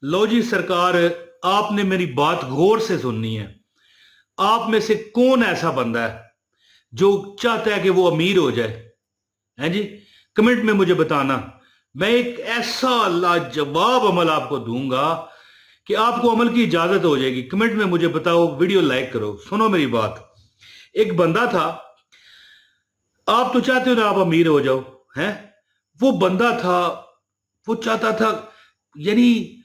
लो जी सरकार, आपने मेरी बात गौर से सुननी है। आप में से कौन ऐसा बंदा है जो चाहता है कि वो अमीर हो जाए? हैं जी? कमेंट में मुझे बताना। मैं एक ऐसा लाजवाब अमल आपको दूंगा कि आपको अमल की इजाजत हो जाएगी। कमेंट में मुझे बताओ, वीडियो लाइक करो। सुनो मेरी बात। एक बंदा था, आप तो चाहते हो ना आप अमीर हो जाओ, हैं? वो बंदा था, वो चाहता था, यानी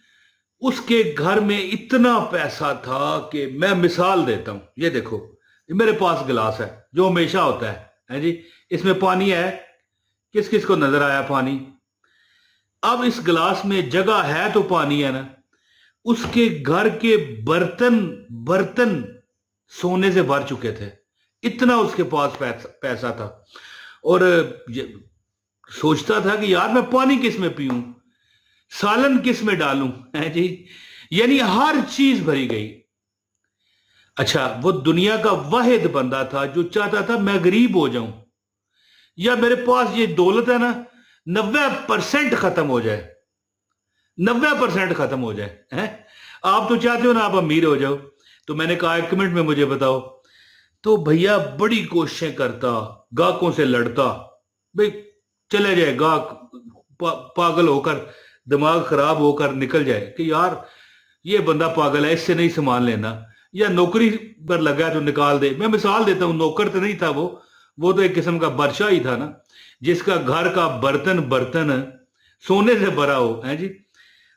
उसके घर में इतना पैसा था कि मैं मिसाल देता हूं। ये देखो, ये मेरे पास गिलास है जो हमेशा होता है जी? इसमें पानी है। किस किस को नजर आया पानी? अब इस गिलास में जगह है तो पानी है ना। उसके घर के बर्तन बर्तन सोने से भर चुके थे। इतना उसके पास पैसा था। और सोचता था कि यार मैं पानी किस में पीऊं, सालन किस में डालूं, है जी? यानी हर चीज भरी गई। अच्छा, वो दुनिया का वाहिद बंदा था जो चाहता था मैं गरीब हो जाऊं, या मेरे पास ये दौलत है ना 90% खत्म हो जाए, 90% खत्म हो जाए, है? आप तो चाहते हो ना आप अमीर हो जाओ। तो मैंने कहा कमेंट में मुझे बताओ। तो भैया बड़ी कोशिशें करता, गाहकों से लड़ता, भाई चले जाए गाहक पागल होकर, दिमाग खराब होकर निकल जाए कि यार ये बंदा पागल है, इससे नहीं सामान लेना, या नौकरी पर लगा है तो निकाल दे। मैं मिसाल देता हूं, नौकर तो नहीं था वो तो एक किस्म का बादशाह ही था ना, जिसका घर का बर्तन बर्तन सोने से भरा हो, है जी?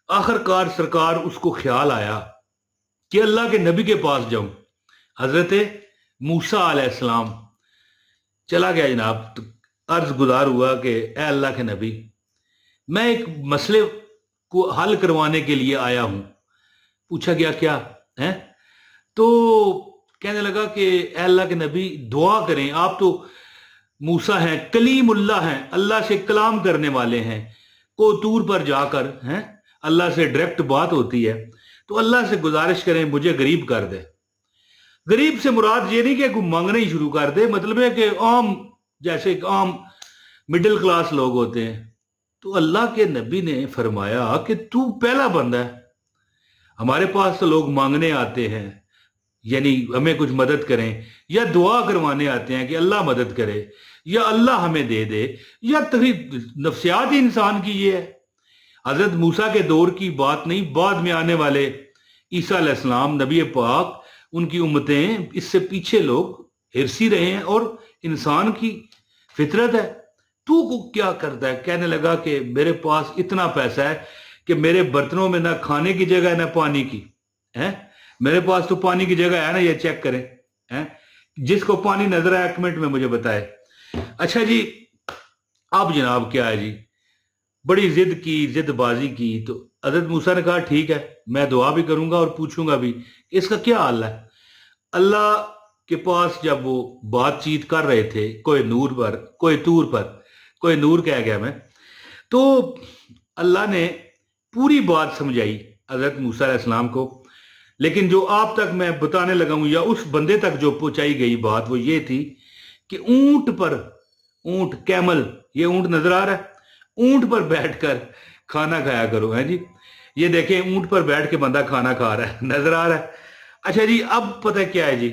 आखिरकार सरकार उसको ख्याल आया कि अल्लाह के नबी के पास जाऊं। हजरत मूसा अलैहिस्सलाम चला गया जनाब। तो अर्ज गुजार हुआ कि ए अल्लाह के नबी, मैं एक मसले को हल करवाने के लिए आया हूं। पूछा गया क्या है? तो कहने लगा कि ए अल्लाह के नबी दुआ करें, आप तो मूसा हैं, कलीमुल्लाह हैं, अल्लाह से कलाम करने वाले हैं। कोतूर पर जाकर हैं, अल्लाह से डायरेक्ट बात होती है। तो अल्लाह से गुजारिश करें मुझे गरीब कर दे। गरीब से मुराद ये नहीं कि कोई मांगना ही शुरू कर दे, मतलब है कि आम, जैसे आम मिडिल क्लास लोग होते हैं। तो अल्लाह के नबी ने फरमाया कि तू पहला बंदा है। हमारे पास तो लोग मांगने आते हैं, यानी हमें कुछ मदद करें, या दुआ करवाने आते हैं कि अल्लाह मदद करे, या अल्लाह हमें दे दे, या तभी नफ्सियात ही इंसान की ये है। हजरत मूसा के दौर की बात नहीं, बाद में आने वाले ईसा अलैहिस्सलाम नबी पाक, उनकी उम्मतें, इससे पीछे लोग हिरसी रहे हैं, और इंसान की फितरत है। तू को क्या करता है? कहने लगा कि मेरे पास इतना पैसा है कि मेरे बर्तनों में ना खाने की जगह है ना पानी की, है? मेरे पास तो पानी की जगह है ना, ये चेक करें, है? जिसको पानी नजर आया कमेंट में मुझे बताए। अच्छा जी, अब जनाब क्या है जी, बड़ी जिद की, जिदबाजी की। तो हजरत मूसा ने कहा ठीक है, मैं दुआ भी करूंगा और पूछूंगा भी इसका क्या हाल है। अल्लाह के पास जब वो बातचीत कर रहे थे, कोई नूर पर, कोई तूर पर, कोई नूर कह गया मैं, तो अल्लाह ने पूरी बात समझाई हजरत मूसा अलैहिस्सलाम को। लेकिन जो आप तक मैं बताने लगा हूं, या उस बंदे तक जो पहुंचाई गई बात, वो ये थी कि ऊंट पर, ऊंट कैमल, ये ऊंट नजर आ रहा है, ऊंट पर बैठकर खाना खाया करो, है जी? ये देखें ऊंट पर बैठ के बंदा खाना खा रहा है, नजर आ रहा है। अच्छा जी, अब पता है क्या है जी?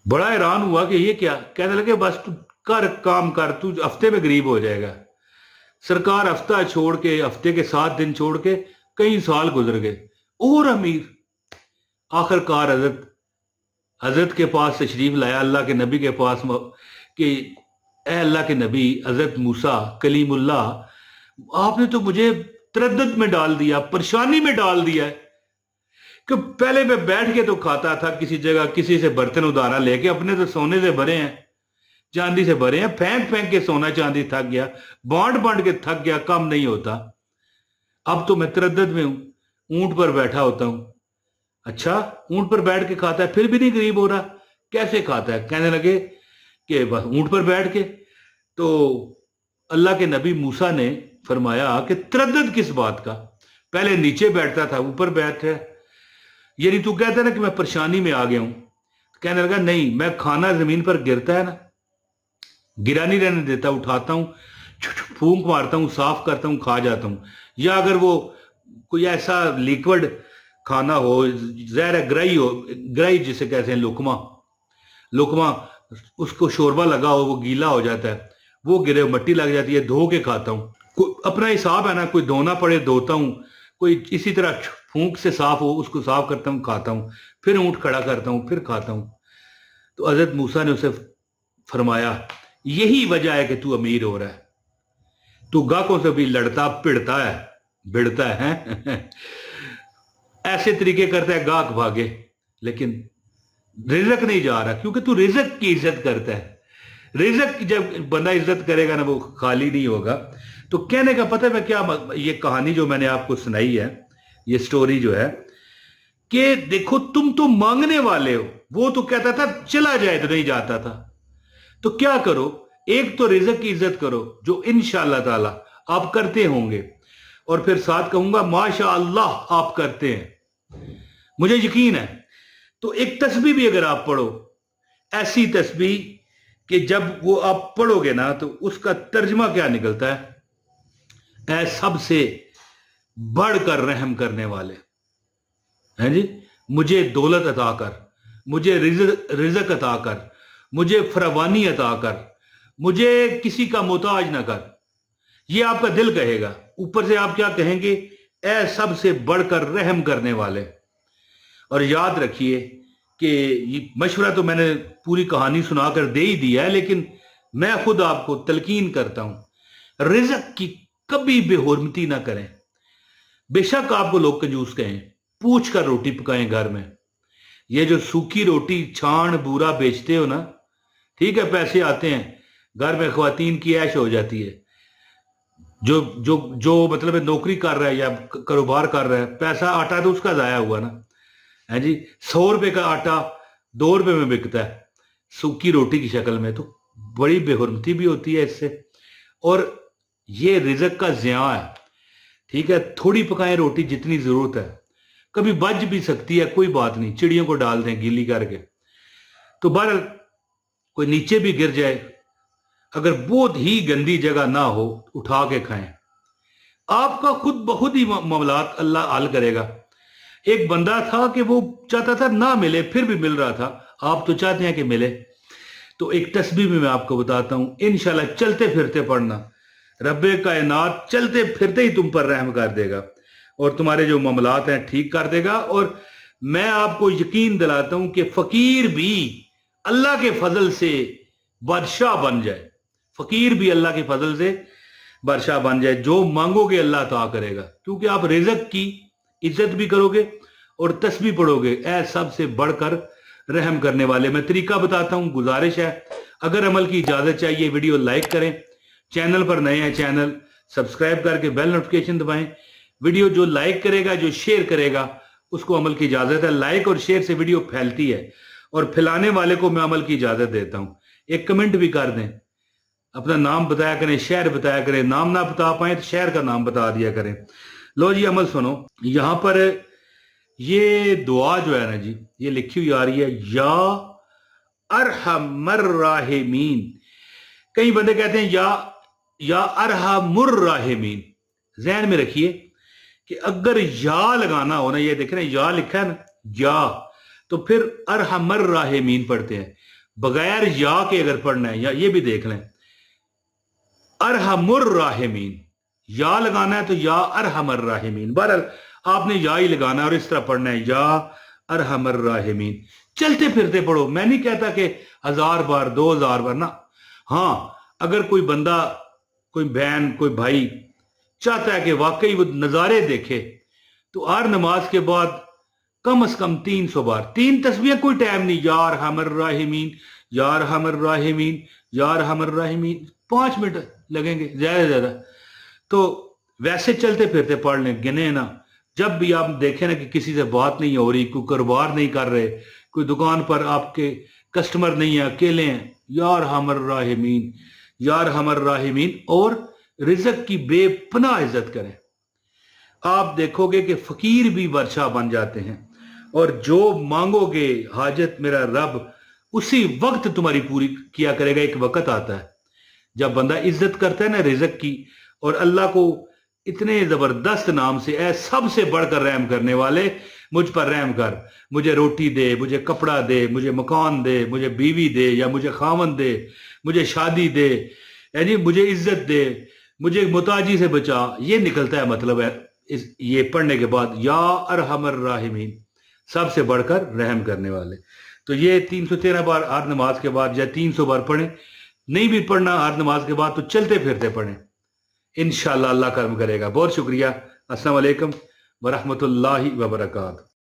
बड़ा हैरान हुआ कि ये क्या। कहने लगे बस तू कर, काम कर, तू हफ्ते में गरीब हो जाएगा। सरकार हफ्ता छोड़ के, हफ्ते के 7 दिन छोड़ के कई साल गुजर गए, और अमीर। आखिरकार हजरत हजरत के पास तशरीफ लाया, अल्लाह के नबी के पास, कि ए अल्लाह के नबी, हजरत मूसा कलीमुल्लाह, आपने तो मुझे तरद्दुद में डाल दिया, परेशानी में डाल दिया है। कि पहले मैं बैठ के तो खाता था किसी जगह, किसी से बर्तन उधारा लेके, अपने तो सोने से भरे हैं, चांदी से भरे हैं, फेंक फेंक के सोना चांदी थक गया, बांट बांट के थक गया, कम नहीं होता। अब तो मैं तरद्दुद में हूं, ऊंट पर बैठा होता हूं। अच्छा, ऊंट पर बैठ के खाता है फिर भी नहीं गरीब हो रहा? कैसे खाता है? कहने लगे कि बस ऊंट पर बैठ के। तो अल्लाह के नबी मूसा ने फरमाया कि तरद्दुद किस बात का? पहले नीचे बैठता था, ऊपर बैठ है, यानी तू कहता है ना कि मैं परेशानी में आ गया हूं। कहने लगा नहीं, मैं खाना जमीन पर गिरता है ना, गिरा नहीं रहने देता, उठाता हूं, फूंक मारता हूं, साफ करता हूं, खा जाता हूं। या अगर वो कोई ऐसा लिक्विड खाना हो, जहर ग्राई हो, ग्राई जिसे कहते हैं, लुकमा, लुकमा, उसको शोरबा लगा हो, वो गीला हो जाता है, वो गिरे मट्टी लग जाती है, धो के खाता हूँ। अपना हिसाब है ना, कोई धोना पड़े धोता हूँ, कोई इसी तरह फूंक से साफ हो उसको साफ करता हूँ, खाता हूँ, फिर ऊँट खड़ा करता हूँ, फिर खाता हूँ। तो हजरत मूसा ने उसे फरमाया, यही वजह है कि तू अमीर हो रहा है, तू गाहकों से भी लड़ता भिड़ता है, भिड़ता है ऐसे तरीके करता है गाहक भागे, लेकिन रिजक नहीं जा रहा, क्योंकि तू रिजक की इज्जत करता है। रिजक जब बंदा इज्जत करेगा ना, वो खाली नहीं होगा। तो कहने का पता है मैं क्या, ये कहानी जो मैंने आपको सुनाई है, ये स्टोरी जो है, कि देखो तुम तो मांगने वाले हो, वो तो कहता था चला जाए तो नहीं जाता था। तो क्या करो, एक तो रिजक की इज्जत करो जो इंशाअल्लाह ताला आप करते होंगे, और फिर साथ कहूंगा माशाअल्लाह आप करते हैं, मुझे यकीन है। तो एक तस्बीह भी अगर आप पढ़ो, ऐसी तस्बीह कि जब वो आप पढ़ोगे ना तो उसका तर्जमा क्या निकलता है, ऐ सबसे बढ़कर रहम करने वाले, हैं जी, मुझे दौलत अता कर, मुझे रिजक अता कर, मुझे फरावानी अता कर, मुझे किसी का मोहताज ना कर। ये आपका दिल कहेगा। ऊपर से आप क्या कहेंगे, ऐ सबसे बढ़कर रहम करने वाले। और याद रखिए कि ये मशवरा तो मैंने पूरी कहानी सुनाकर दे ही दिया है, लेकिन मैं खुद आपको तलकीन करता हूं, रिजक की कभी बेहुरमती ना करें। बेशक आपको लोग कंजूस कहें, पूछ कर रोटी पकाएं घर में। ये जो सूखी रोटी छान बूरा बेचते हो ना, ठीक है, पैसे आते हैं घर में, ख्वातीन की ऐश हो जाती है। जो जो जो मतलब नौकरी कर रहा है या कारोबार कर रहा है, पैसा आटा तो उसका जाया हुआ ना, है जी। 100 रुपए का आटा 2 रुपए में बिकता है सूखी रोटी की शक्ल में, तो बड़ी बेहुरमती भी होती है इससे। और ये रिजक का ज़िया है, ठीक है। थोड़ी पकाएं रोटी जितनी जरूरत है, कभी बच भी सकती है, कोई बात नहीं, चिड़ियों को डाल दें गीली करके। तो बहरहाल कोई नीचे भी गिर जाए, अगर बहुत ही गंदी जगह ना हो, उठा के खाएं, आपका खुद बहुत ही मामलात अल्लाह हल करेगा। एक बंदा था कि वो चाहता था ना मिले, फिर भी मिल रहा था। आप तो चाहते हैं कि मिले। तो एक तस्बीह में मैं आपको बताता हूं, इंशाल्लाह चलते फिरते पढ़ना, रब्बे कायनात चलते फिरते ही तुम पर रहम कर देगा और तुम्हारे जो मामलात हैं ठीक कर देगा। और मैं आपको यकीन दिलाता हूं कि फकीर भी अल्लाह के फजल से बादशाह बन जाए, फकीर भी अल्लाह के फजल से बादशाह बन जाए। जो मांगोगे अल्लाह अता करेगा, क्योंकि आप रिजक की इज्जत भी करोगे और तस्बीह पढ़ोगे, ऐ सबसे बढ़कर रहम करने वाले। मैं तरीका बताता हूं, गुजारिश है, अगर अमल की इजाजत चाहिए वीडियो लाइक करें, चैनल पर नए हैं चैनल सब्सक्राइब करके बेल नोटिफिकेशन दबाएं। वीडियो जो लाइक करेगा, जो शेयर करेगा, उसको अमल की इजाजत है। लाइक और शेयर से वीडियो फैलती है और फैलाने वाले को मैं अमल की इजाजत देता हूं। एक कमेंट भी कर दें, अपना नाम बताया करें, शहर बताया करें, नाम ना बता पाए तो शहर का नाम बता दिया करें। लो जी अमल सुनो, यहां पर ये दुआ जो है ना जी, ये लिखी हुई आ रही है, या अरहमर राहिमीन। कई बंदे कहते हैं या अरहमुर राहिमीन। ज़हन में रखिए कि अगर या लगाना हो ना, ये देख रहे हैं या लिखा है ना, या, तो फिर अरहमर राहिमीन पढ़ते हैं। बगैर या के अगर पढ़ना है, या ये भी देख लें, अरहमुर राहिमीन, या लगाना है तो या अरहमर राहिमीन। बहरहाल आपने या ही लगाना है और इस तरह पढ़ना है, या अरहमर राहिमीन। चलते फिरते पढ़ो, मैं नहीं कहता कि 1000 बार 2000 बार ना। हाँ, अगर कोई बंदा, कोई बहन, कोई भाई चाहता है कि वाकई वो नज़ारे देखे, तो हर नमाज के बाद कम से कम 300 बार, 3 तस्बीहें, कोई टाइम नहीं, या अरहमर राहिमीन, या अरहमर राहिमीन, या अरहमर राहिमीन, 5 मिनट लगेंगे ज्यादा से ज्यादा। तो वैसे चलते फिरते पढ़ लें, गिने ना। जब भी आप देखें ना कि किसी से बात नहीं हो रही, कोई कारोबार नहीं कर रहे, कोई दुकान पर आपके कस्टमर नहीं है, अकेले हैं, यार हमर राहिमीन, यार हमर राहिमीन, और रिजक की बेपनाह इज्जत करें। आप देखोगे कि फकीर भी बादशाह बन जाते हैं, और जो मांगोगे हाजत मेरा रब उसी वक्त तुम्हारी पूरी किया करेगा। एक वक्त आता है जब बंदा इज्जत करता है ना रिजक की, और अल्लाह को اتنے زبردست نام سے، اے سب سے بڑھ کر رحم کرنے والے مجھ پر رحم کر، مجھے روٹی دے، مجھے کپڑا دے، مجھے مکان دے، مجھے بیوی دے یا مجھے خاوند دے، مجھے شادی دے، یعنی مجھے عزت دے، مجھے محتاجی سے بچا. یہ نکلتا ہے مطلب ہے یہ پڑھنے کے بعد، یا ارحم الراحمین، سب سے بڑھ کر رحم کرنے والے. تو یہ 313 بار ہر نماز کے بعد یا 300 بار پڑھیں. نہیں بھی پڑھنا ہر نماز کے بعد تو چلتے پھرتے پڑھیں، انشاءاللہ اللہ کرم کرے گا. بہت شکریہ. السلام علیکم ورحمۃ اللہ وبرکاتہ.